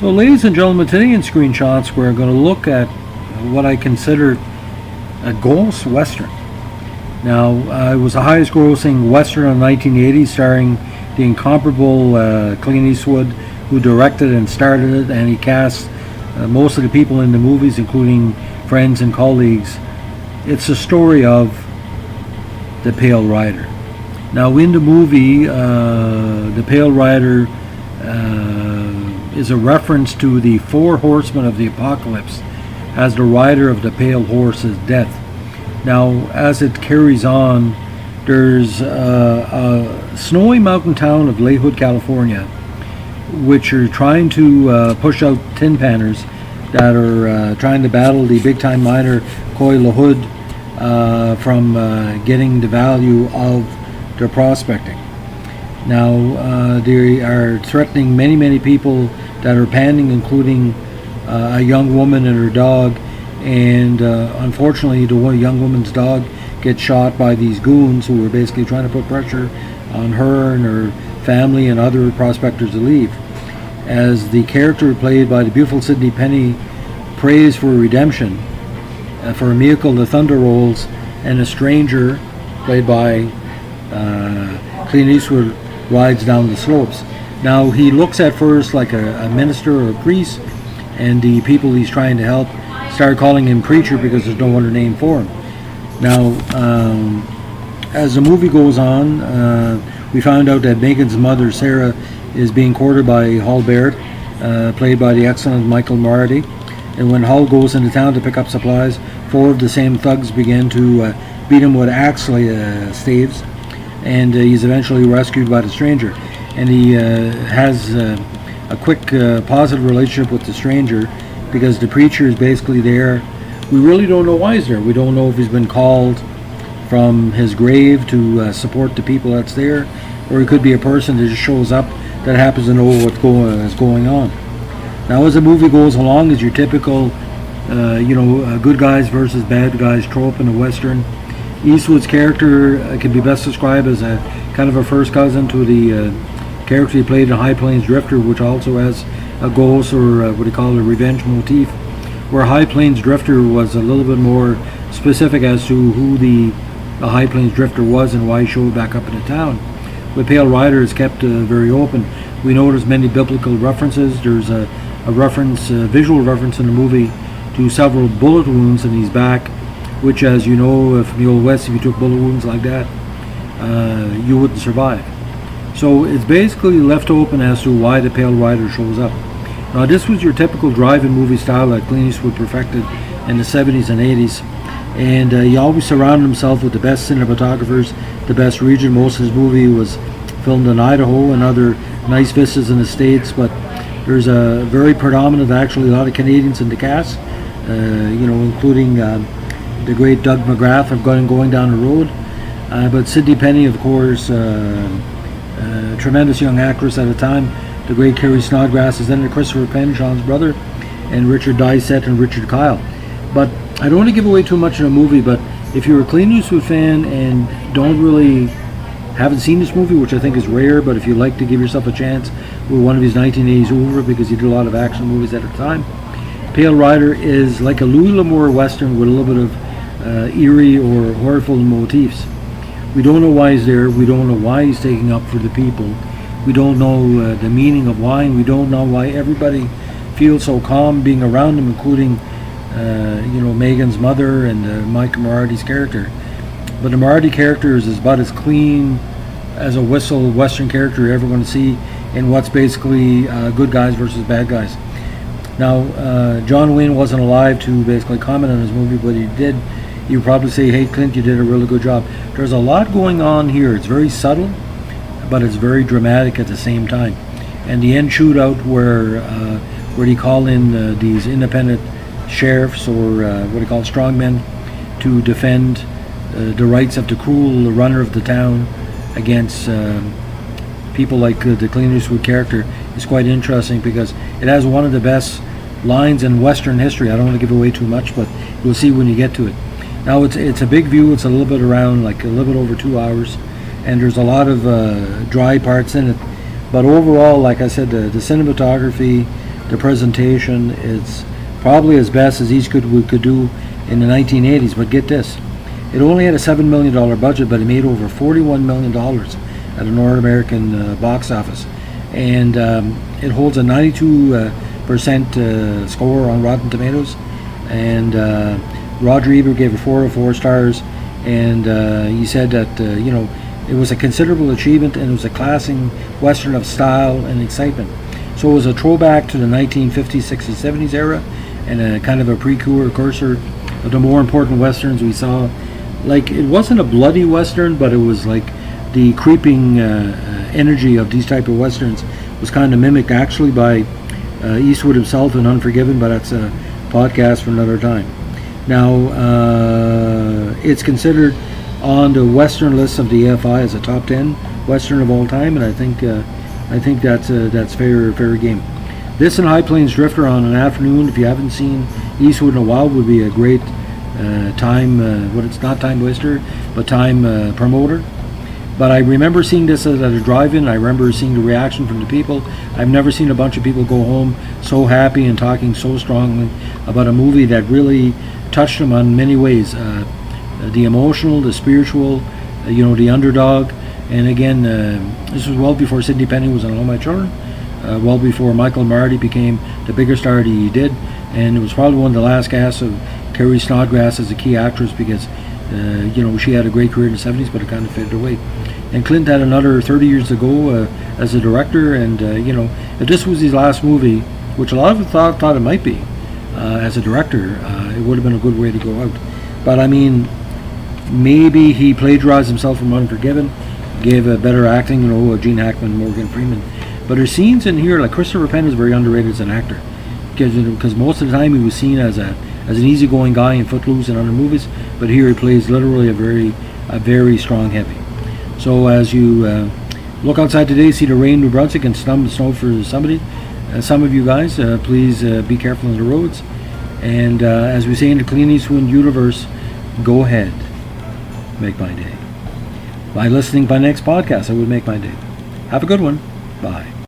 So, ladies and gentlemen, today in Screenshots, we're going to look at what I consider a ghost western. Now, it was the highest grossing western in the 1980s, starring the incomparable Clint Eastwood, who directed and started it, and he cast most of the people in the movies, including friends and colleagues. It's a story of the Pale Rider. Now, in the movie, the Pale Rider is a reference to the four horsemen of the apocalypse as the rider of the pale horse's death. Now, as it carries on, there's a snowy mountain town of Eastwood, California, which are trying to push out tin panners that are trying to battle the big-time miner Coy LaHood from getting the value of their prospecting. Now, they are threatening many people that are panning, including a young woman and her dog, and unfortunately the young woman's dog gets shot by these goons who are basically trying to put pressure on her and her family and other prospectors to leave. As the character played by the beautiful Sidney Penny prays for redemption for a vehicle, the thunder rolls, and a stranger played by Clint Eastwood rides down the slopes. Now, he looks at first like a minister or a priest, and the people he's trying to help start calling him preacher because there's no other name for him. Now, as the movie goes on, we found out that Megan's mother, Sarah, is being courted by Hull Baird, played by the excellent Michael Marty. And when Hull goes into town to pick up supplies, four of the same thugs begin to beat him with axe staves, and he's eventually rescued by the stranger. And he has a quick positive relationship with the stranger because the preacher is basically there. We really don't know why he's there. We don't know if he's been called from his grave to support the people that's there, or he could be a person that just shows up that happens to know what's going on. Now, as the movie goes along, is your typical good guys versus bad guys trope in a western. Eastwood's character can be best described as a kind of a first cousin to the character he played in High Plains Drifter, which also has a ghost or what they call a revenge motif, where High Plains Drifter was a little bit more specific as to who the High Plains Drifter was and why he showed back up in the town. With Pale Rider is kept very open. We know there's many biblical references. There's a visual reference in the movie to several bullet wounds in his back, which, as you know, from the Old West, if you took bullet wounds like that, you wouldn't survive. So it's basically left open as to why the Pale Rider shows up. Now, this was your typical drive-in movie style that Clint Eastwood perfected in the 70s and 80s, and he always surrounded himself with the best cinematographers, the best region. Most of his movie was filmed in Idaho and other nice vistas in the States, but there's a very predominant, actually a lot of Canadians in the cast, including the great Doug McGrath of Going Down the Road, but Sidney Penny, of course, tremendous young actress at the time. The great Carrie Snodgrass is then Christopher Penn, Sean's brother, and Richard Dysett and Richard Kyle. But I don't want to give away too much in a movie, but if you're a Clint Eastwood fan and haven't seen this movie, which I think is rare, but if you like to give yourself a chance with one of his 1980s oeuvre, because he did a lot of action movies at the time, Pale Rider is like a Louis L'Amour western with a little bit of eerie or horrorful motifs. We don't know why he's there. We don't know why he's taking up for the people. We don't know the meaning of why, and we don't know why everybody feels so calm being around him, including Megan's mother and Mike Marty's character. But the Marty character is about as clean as a whistle western character you're ever going to see in what's basically good guys versus bad guys. Now, John Wayne wasn't alive to basically comment on his movie, but he did. You probably say, "Hey, Clint, you did a really good job." There's a lot going on here. It's very subtle, but it's very dramatic at the same time. And the end shootout where they call in these independent sheriffs or what they call strongmen to defend the rights of the cruel runner of the town against people like the Clint Eastwood character is quite interesting because it has one of the best lines in Western history. I don't want to give away too much, but you'll see when you get to it. Now, it's a big view. It's a little bit around, like a little bit over 2 hours, and there's a lot of dry parts in it. But overall, like I said, the cinematography the presentation. It's probably as best as Eastwood could do in the 1980s. But get this, it only had a $7 million budget, but it made over $41 million at the North American box office. And it holds a 92% score on Rotten Tomatoes. And Roger Ebert gave it 4 out of 4 stars. And he said that, it was a considerable achievement, and it was a classic Western of style and excitement. So it was a throwback to the 1950s, 60s, 70s era, and a kind of a precursor of the more important Westerns we saw. Like, it wasn't a bloody Western, but it was like the creeping energy of these type of Westerns was kind of mimicked actually by Eastwood himself in Unforgiven, but that's a podcast for another time. Now, it's considered on the Western list of the AFI as a top 10 Western of all time, and I think that's fair game. This and High Plains Drifter on an afternoon, if you haven't seen Eastwood in a while, would be a great time. It's not time waster, but time promoter. But I remember seeing this at a drive-in. I remember seeing the reaction from the people. I've never seen a bunch of people go home so happy and talking so strongly about a movie that really touched them on many ways. The emotional, the spiritual, the underdog. And again, this was well before Sidney Penny was on All My Children, well before Michael Marty became the bigger star that he did. And it was probably one of the last casts of Carrie Snodgrass as a key actress because, she had a great career in the 70s, but it kind of faded away. And Clint had another 30 years to go as a director, and, if this was his last movie, which a lot of us thought it might be, as a director, it would have been a good way to go out. But I mean, maybe he plagiarized himself from Unforgiven, gave a better acting, Gene Hackman, Morgan Freeman. But there's scenes in here, like Christopher Penn is very underrated as an actor, because most of the time he was seen as an easygoing guy in Footloose and other movies, but here he plays literally a very strong heavy. So as you look outside today, see the rain in New Brunswick and snow for somebody, some of you guys, please be careful on the roads. And as we say in the Clint Eastwood universe, go ahead, make my day. By listening to my next podcast, I would make my day. Have a good one. Bye.